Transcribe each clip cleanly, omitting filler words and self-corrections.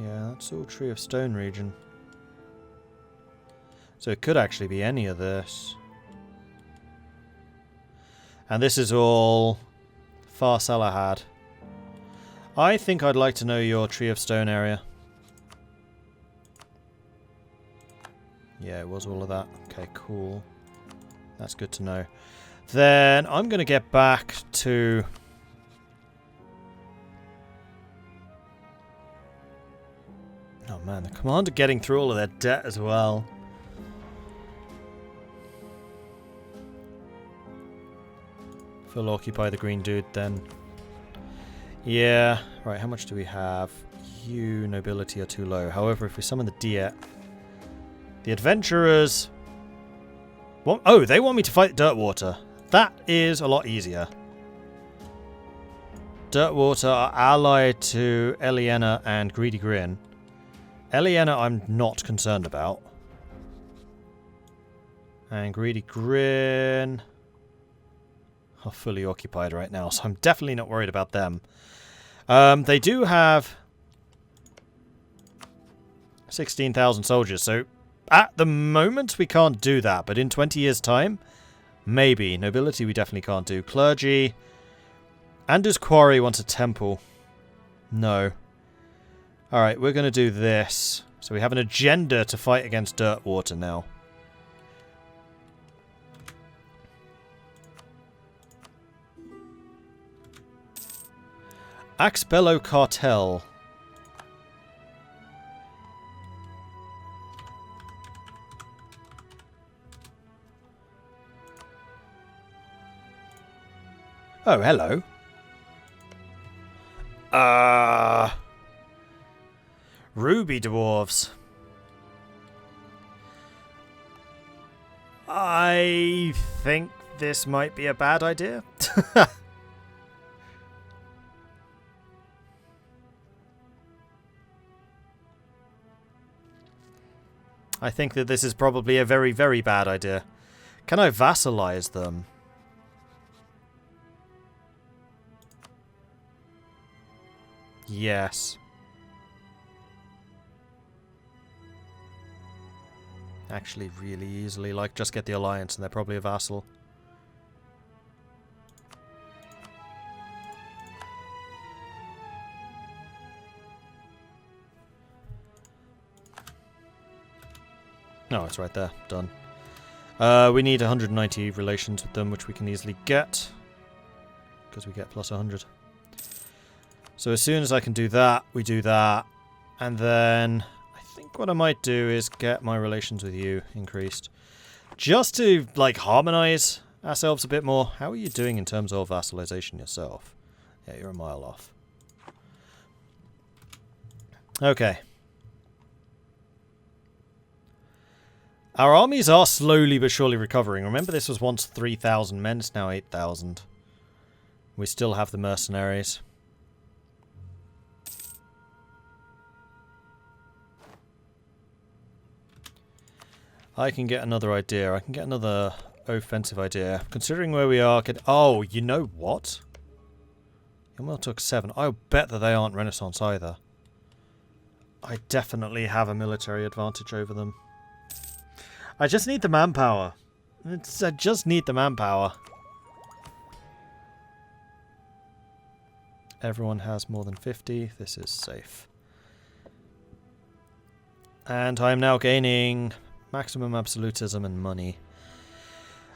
Yeah, that's all Tree of Stone region. So it could actually be any of this. And this is all Far Salahad. I think I'd like to know your Tree of Stone area. Yeah, it was all of that. Okay, cool. That's good to know. Then I'm going to get back to... Oh man, the commander getting through all of their debt as well. Full occupy the green dude then. Yeah. Right, how much do we have? You, nobility are too low. However, if we summon the Diet... The adventurers... Oh, they want me to fight Dirtwater. That is a lot easier. Dirtwater are allied to Eliena and Greedy Grin. Eliena I'm not concerned about. And Greedy Grin are fully occupied right now, so I'm definitely not worried about them. They do have 16,000 soldiers, so at the moment we can't do that, but in 20 years' time, maybe. Nobility we definitely can't do. Clergy. Andus Quarry wants a temple. No. Alright, we're going to do this. So we have an agenda to fight against Dirtwater now. Axbello Cartel. Oh, hello. Ruby Dwarves. I think this might be a bad idea. I think that this is probably a very, very bad idea. Can I vassalize them? Yes. Actually, really easily. Like, just get the alliance and they're probably a vassal. No, it's right there. Done. We need 190 relations with them, which we can easily get. Because we get plus 100. So as soon as I can do that, we do that. And then I think what I might do is get my relations with you increased. Just to, like, harmonize ourselves a bit more. How are you doing in terms of vassalization yourself? Yeah, you're a mile off. Okay. Our armies are slowly but surely recovering. Remember, this was once 3,000 men, it's now 8,000. We still have the mercenaries. I can get another idea. I can get another offensive idea. Considering where we are... Oh, you know what? Yamil took 7. I bet that they aren't Renaissance either. I definitely have a military advantage over them. I just need the manpower. I just need the manpower. Everyone has more than 50. This is safe. And I am now gaining maximum absolutism and money.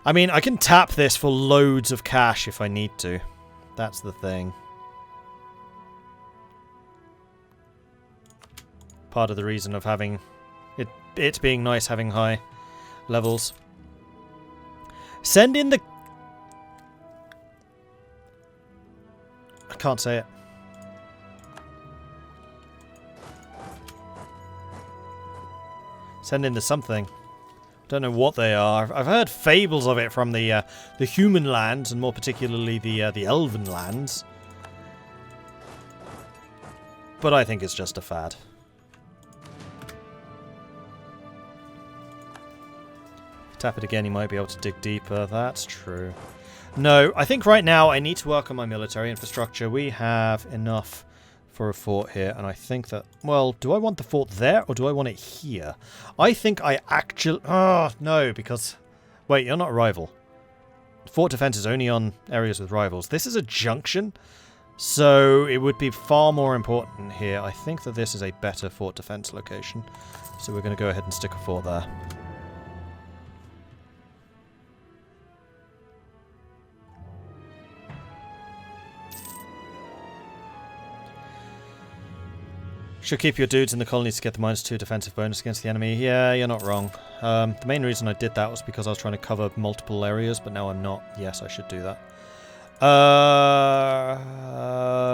I mean, I can tap this for loads of cash if I need to. That's the thing. Part of the reason of having it being nice having high levels. Send in the... I can't say it. Send in the something. Don't know what they are. I've heard fables of it from the human lands, and more particularly the elven lands. But I think it's just a fad. Tap it again, you might be able to dig deeper. That's true. No, I think right now I need to work on my military infrastructure. We have enough for a fort here, and I think that... Well, do I want the fort there, or do I want it here? I think I actually... Oh, no, because... Wait, you're not a rival. Fort defense is only on areas with rivals. This is a junction, so it would be far more important here. I think that this is a better fort defense location, so we're going to go ahead and stick a fort there. Should keep your dudes in the colonies to get the -2 defensive bonus against the enemy. Yeah, you're not wrong. The main reason I did that was because I was trying to cover multiple areas, but now I'm not. Yes, I should do that.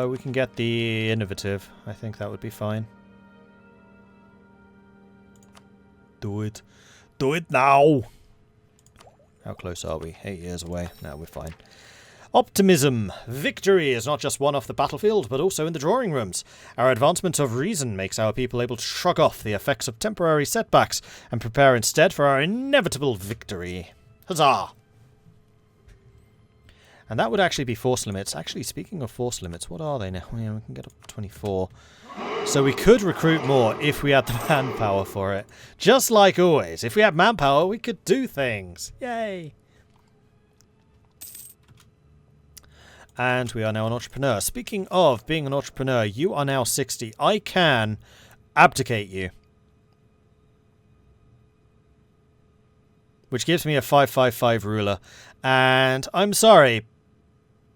We can get the innovative. I think that would be fine. Do it. Do it now! How close are we? 8 years away. No, we're fine. Optimism. Victory is not just won off the battlefield, but also in the drawing rooms. Our advancement of reason makes our people able to shrug off the effects of temporary setbacks and prepare instead for our inevitable victory. Huzzah! And that would actually be force limits. Actually, speaking of force limits, what are they now? Yeah, we can get up to 24. So we could recruit more if we had the manpower for it. Just like always. If we had manpower, we could do things. Yay! And we are now an entrepreneur. Speaking of being an entrepreneur, you are now 60. I can abdicate you. Which gives me a 555 ruler. And I'm sorry,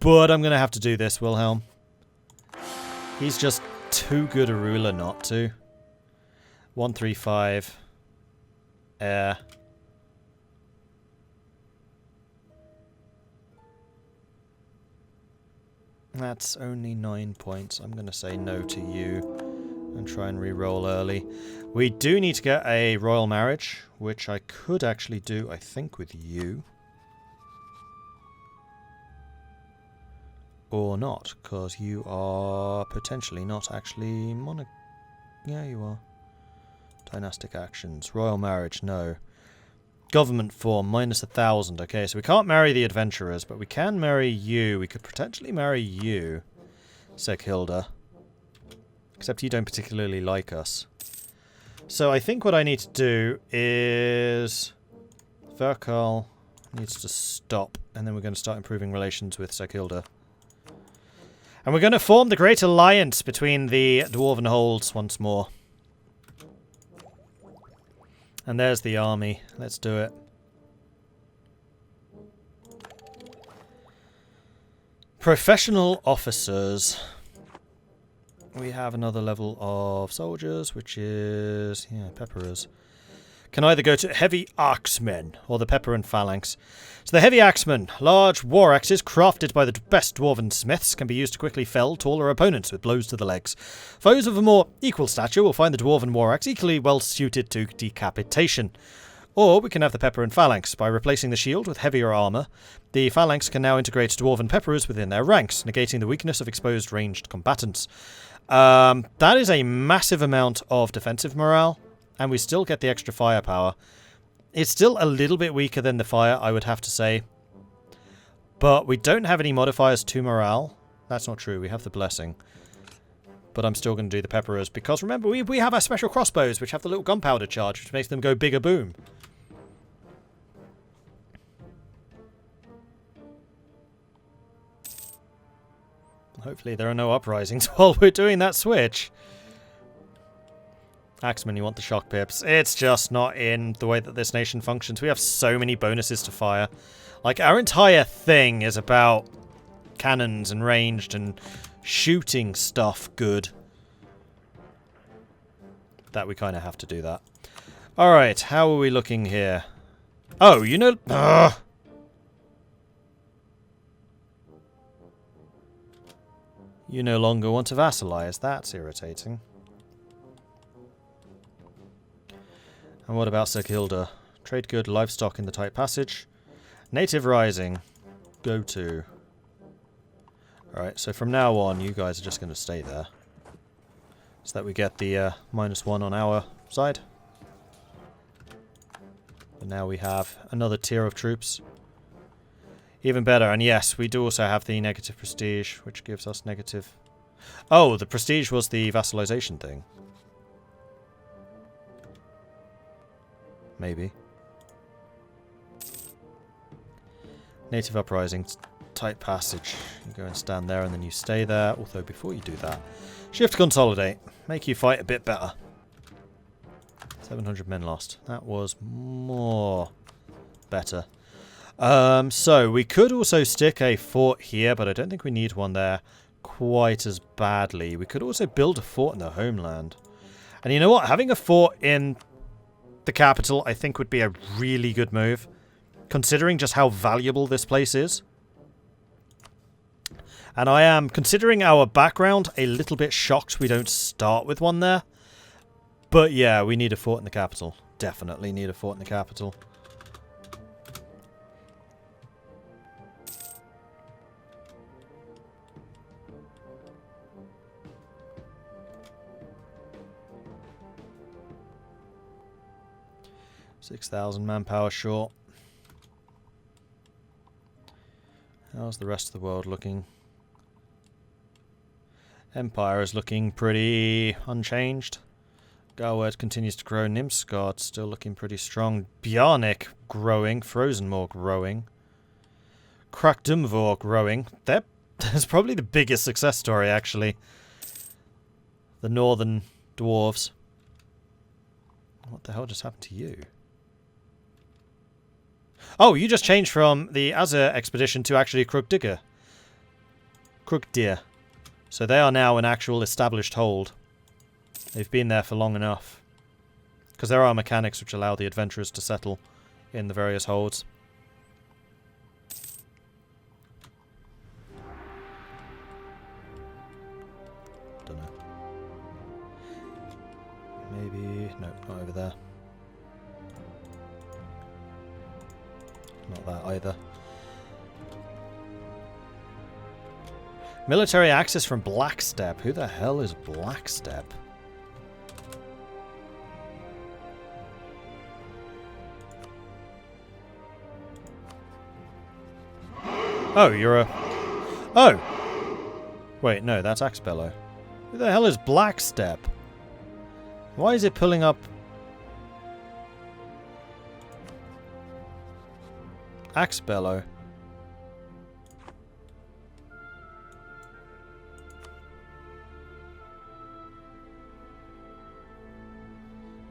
but I'm going to have to do this, Wilhelm. He's just too good a ruler not to. 135. Air. That's only 9 points. I'm going to say no to you and try and re-roll early. We do need to get a royal marriage, which I could actually do, I think, with you. Or not, because you are potentially not actually Yeah, you are. Dynastic actions. Royal marriage, no. Government form, -1,000. Okay, so we can't marry the adventurers, but we can marry you. We could potentially marry you, Seghilda. Except you don't particularly like us. So I think what I need to do is... Verkal needs to stop, and then we're going to start improving relations with Seghilda. And we're going to form the Great Alliance between the Dwarven holds once more. And there's the army. Let's do it. Professional officers. We have another level of soldiers, which is... yeah, pepperers. Can either go to heavy axemen or the pepper and phalanx. So the heavy axemen, large war axes crafted by the best dwarven smiths, can be used to quickly fell taller opponents with blows to the legs. Foes of a more equal stature will find the dwarven war axe equally well suited to decapitation. Or we can have the pepper and phalanx. By replacing the shield with heavier armour, the phalanx can now integrate dwarven pepperers within their ranks, negating the weakness of exposed ranged combatants. That is a massive amount of defensive morale. And we still get the extra firepower. It's still a little bit weaker than the fire, I would have to say. But we don't have any modifiers to morale. That's not true. We have the blessing. But I'm still going to do the pepperers. Because remember, we have our special crossbows, which have the little gunpowder charge, which makes them go bigger boom. Hopefully there are no uprisings while we're doing that switch. Axeman, you want the shock pips. It's just not in the way that this nation functions. We have so many bonuses to fire. Like, our entire thing is about cannons and ranged and shooting stuff good. That we kind of have to do that. Alright, how are we looking here? Oh, you know... Ugh. You no longer want to vassalize. That's irritating. And what about Seghilda? Trade good, livestock in the tight passage. Native rising. Go to. Alright, so from now on, you guys are just going to stay there. So that we get the -1 on our side. And now we have another tier of troops. Even better, and yes, we do also have the negative prestige, which gives us negative Oh, the prestige was the vassalization thing. Maybe. Native uprising, tight passage. You go and stand there and then you stay there. Although before you do that, shift consolidate. Make you fight a bit better. 700 men lost. That was more better. So we could also stick a fort here, but I don't think we need one there quite as badly. We could also build a fort in the homeland. And you know what? Having a fort in the capital, I think, would be a really good move, considering just how valuable this place is. And I am, considering our background, a little bit shocked we don't start with one there. But yeah, we need a fort in the capital. Definitely need a fort in the capital. $6,000 manpower short. How's the rest of the world looking? Empire is looking pretty unchanged. Garwerd continues to grow. Nimsgard still looking pretty strong. Bjarnik growing. Frozenmoor growing. Krakdumvor growing. That's probably the biggest success story, actually. The northern dwarves. What the hell just happened to you? Oh, you just changed from the Azur expedition to actually Krugdir. So they are now an actual established hold. They've been there for long enough. Because there are mechanics which allow the adventurers to settle in the various holds. Don't know. Maybe... no, not over there. Not that either. Military access from Blackstep. Who the hell is Blackstep? Oh, you're a... oh! Wait, no, that's Axbellow. Who the hell is Blackstep? Why is it pulling up... Axbellow?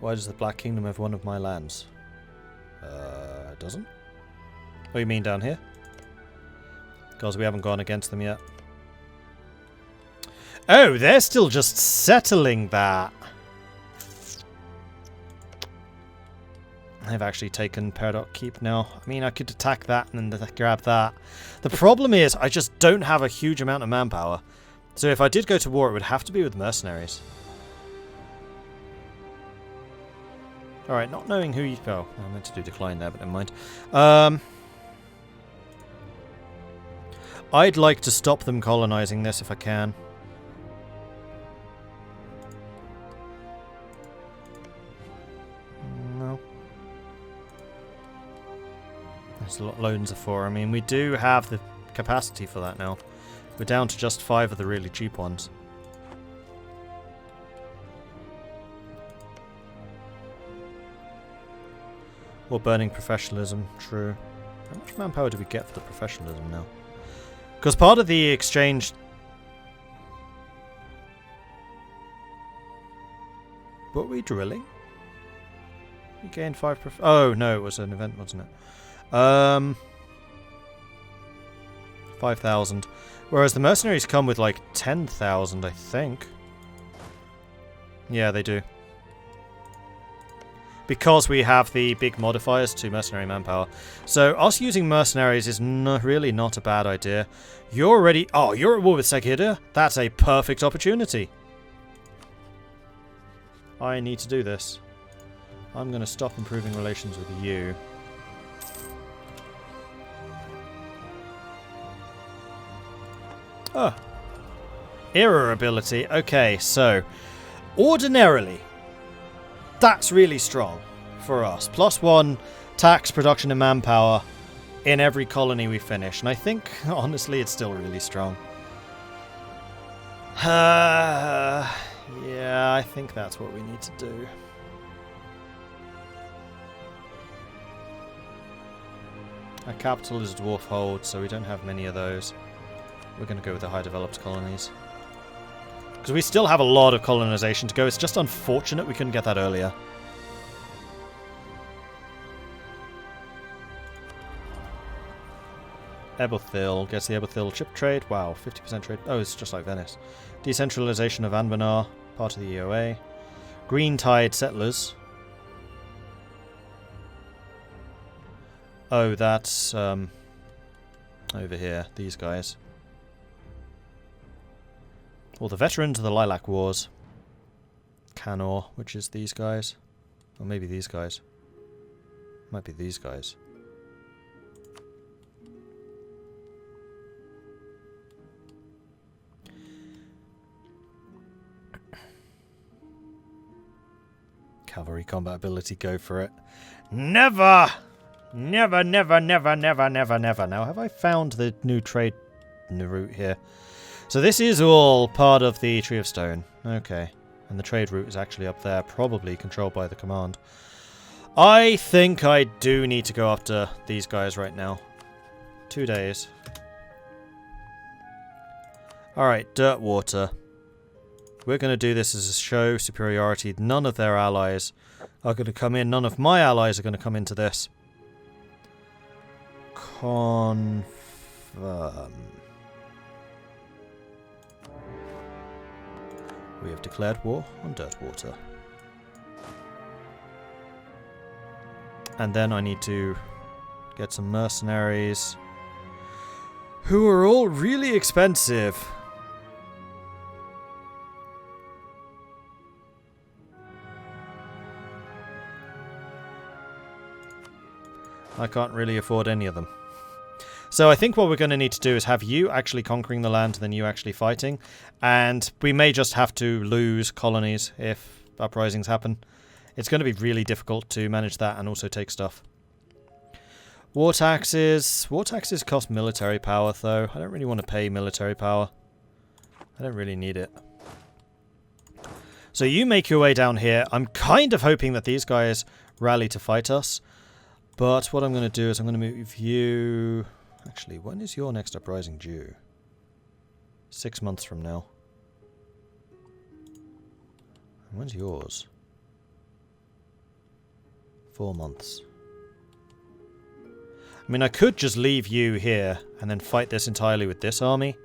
Why does the Black Kingdom have one of my lands? It doesn't? Oh, you mean down here? Because we haven't gone against them yet. Oh, they're still just settling that. I've actually taken Peridot Keep now. I mean, I could attack that and then grab that. The problem is, I just don't have a huge amount of manpower. So if I did go to war, it would have to be with mercenaries. Alright, not knowing who you... oh, I meant to do decline there, but never mind. I'd like to stop them colonizing this if I can. No. There's loans of 4. I mean, we do have the capacity for that now. We're down to just 5 of the really cheap ones. Or burning professionalism, true. How much manpower do we get for the professionalism now? Because part of the exchange... what were we drilling? We gained 5 oh, no, it was an event, wasn't it? 5,000. Whereas the mercenaries come with like 10,000, I think. Yeah, they do. Because we have the big modifiers to mercenary manpower. So us using mercenaries is really not a bad idea. You're already... oh, you're at war with Sekirda? That's a perfect opportunity. I need to do this. I'm going to stop improving relations with you. Oh. Era ability. Okay, so... ordinarily... that's really strong for us. +1 tax, production and manpower in every colony we finish. And I think, honestly, it's still really strong. Yeah, I think that's what we need to do. Our capital is Dwarf Hold, so we don't have many of those. We're going to go with the high developed colonies. Because we still have a lot of colonization to go. It's just unfortunate we couldn't get that earlier. Eberthil gets the Eberthil chip trade. Wow, 50% trade. Oh, it's just like Venice. Decentralization of Anbennar, part of the EOA. Greentide settlers. Oh, that's over here, these guys. Well, the veterans of the Lilac Wars. Canor, which is these guys. Or maybe these guys. Might be these guys. Cavalry combat ability, go for it. Never! Never, never, never, never, never, never. Now, have I found the new trade route here? So this is all part of the Tree of Stone. Okay. And the trade route is actually up there, probably controlled by the command. I think I do need to go after these guys right now. 2 days. Alright, Dirtwater. We're going to do this as a show superiority. None of their allies are going to come in. None of my allies are going to come into this. Confirm. We have declared war on Dirtwater. And then I need to get some mercenaries who are all really expensive. I can't really afford any of them. So I think what we're going to need to do is have you actually conquering the land, then you actually fighting. And we may just have to lose colonies if uprisings happen. It's going to be really difficult to manage that and also take stuff. War taxes. War taxes cost military power, though. I don't really want to pay military power. I don't really need it. So you make your way down here. I'm kind of hoping that these guys rally to fight us. But what I'm going to do is I'm going to move you... Actually, when is your next uprising due? 6 months from now. And when's yours? 4 months. I mean, I could just leave you here and then fight this entirely with this army.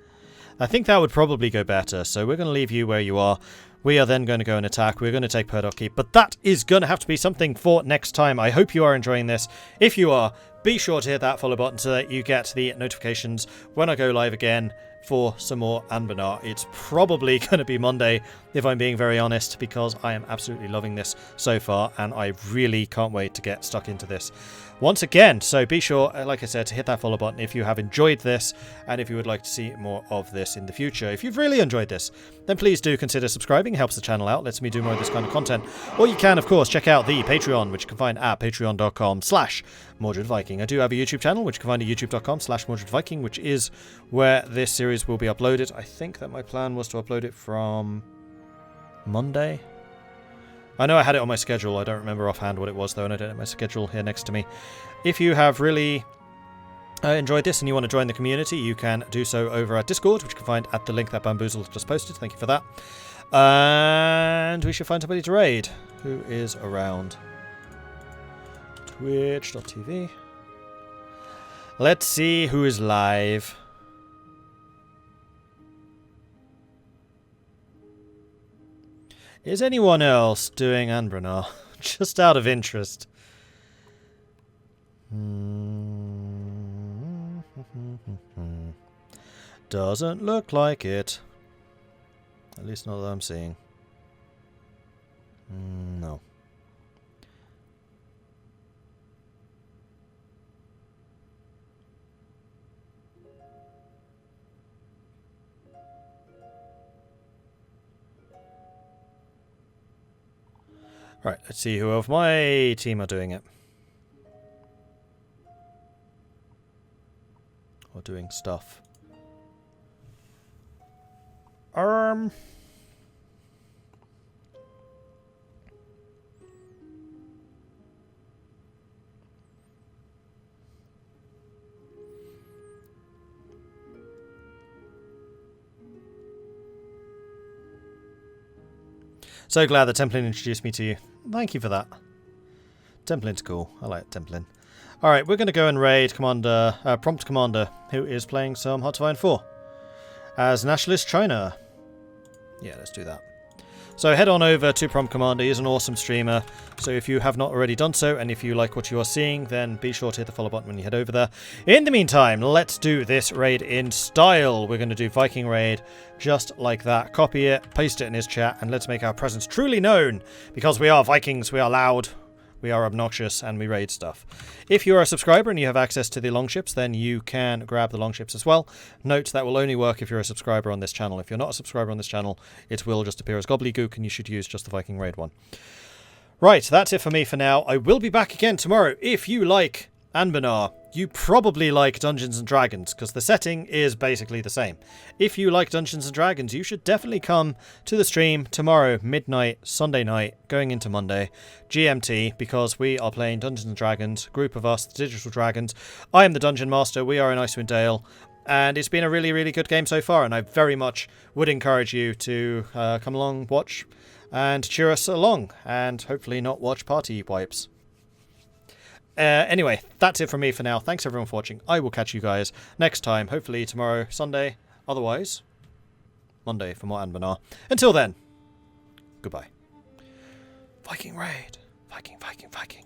I think that would probably go better, so we're going to leave you where you are. We are then going to go and attack. We're going to take Purdok Keep, but that is going to have to be something for next time. I hope you are enjoying this. If you are, be sure to hit that follow button so that you get the notifications when I go live again for some more Anbennar. It's probably going to be Monday, if I'm being very honest, because I am absolutely loving this so far, and I really can't wait to get stuck into this once again. So be sure, like I said, to hit that follow button if you have enjoyed this, and if you would like to see more of this in the future. If you've really enjoyed this, then please do consider subscribing. It helps the channel out, lets me do more of this kind of content. Or you can, of course, check out the Patreon, which you can find at patreon.com/MordredViking. I do have a YouTube channel, which you can find at youtube.com/MordredViking, which is where this series will be uploaded. I think that my plan was to upload it from Monday. I know I had it on my schedule. I don't remember offhand what it was, though, and I don't have my schedule here next to me. If you have really enjoyed this and you want to join the community, you can do so over at Discord, which you can find at the link that Bamboozle just posted. Thank you for that. And we should find somebody to raid who is around. Twitch.tv. Let's see who is live. Is anyone else doing Anbennar? Just out of interest. Doesn't look like it. At least not that I'm seeing. No. Right, let's see who of my team are doing it. Or doing stuff. So glad that Templin introduced me to you. Thank you for that. Templin's cool. I like Templin. Alright, we're going to go and raid Prompt Commander, who is playing some Hot to Iron 4 as Nationalist China. Yeah, let's do that. So head on over to Prompt Commander. He's an awesome streamer. So if you have not already done so, and if you like what you are seeing, then be sure to hit the follow button when you head over there. In the meantime, let's do this raid in style. We're going to do Viking raid just like that. Copy it, paste it in his chat, and let's make our presence truly known. Because we are Vikings, we are loud, we are obnoxious, and we raid stuff. If you are a subscriber and you have access to the longships, then you can grab the longships as well. Note that will only work if you're a subscriber on this channel. If you're not a subscriber on this channel, it will just appear as gobbledygook, and you should use just the Viking raid one. Right, that's it for me for now. I will be back again tomorrow. If you like Anbennar, you probably like Dungeons & Dragons, because the setting is basically the same. If you like Dungeons & Dragons, you should definitely come to the stream tomorrow, midnight, Sunday night, going into Monday, GMT, because we are playing Dungeons & Dragons, group of us, the Digital Dragons. I am the Dungeon Master, we are in Icewind Dale, and it's been a really, really good game so far, and I very much would encourage you to come along, watch, and cheer us along, and hopefully not watch party wipes. Anyway, that's it from me for now. Thanks everyone for watching. I will catch you guys next time. Hopefully tomorrow, Sunday. Otherwise, Monday for more Anbennar. Until then, goodbye. Viking raid. Viking, Viking, Viking.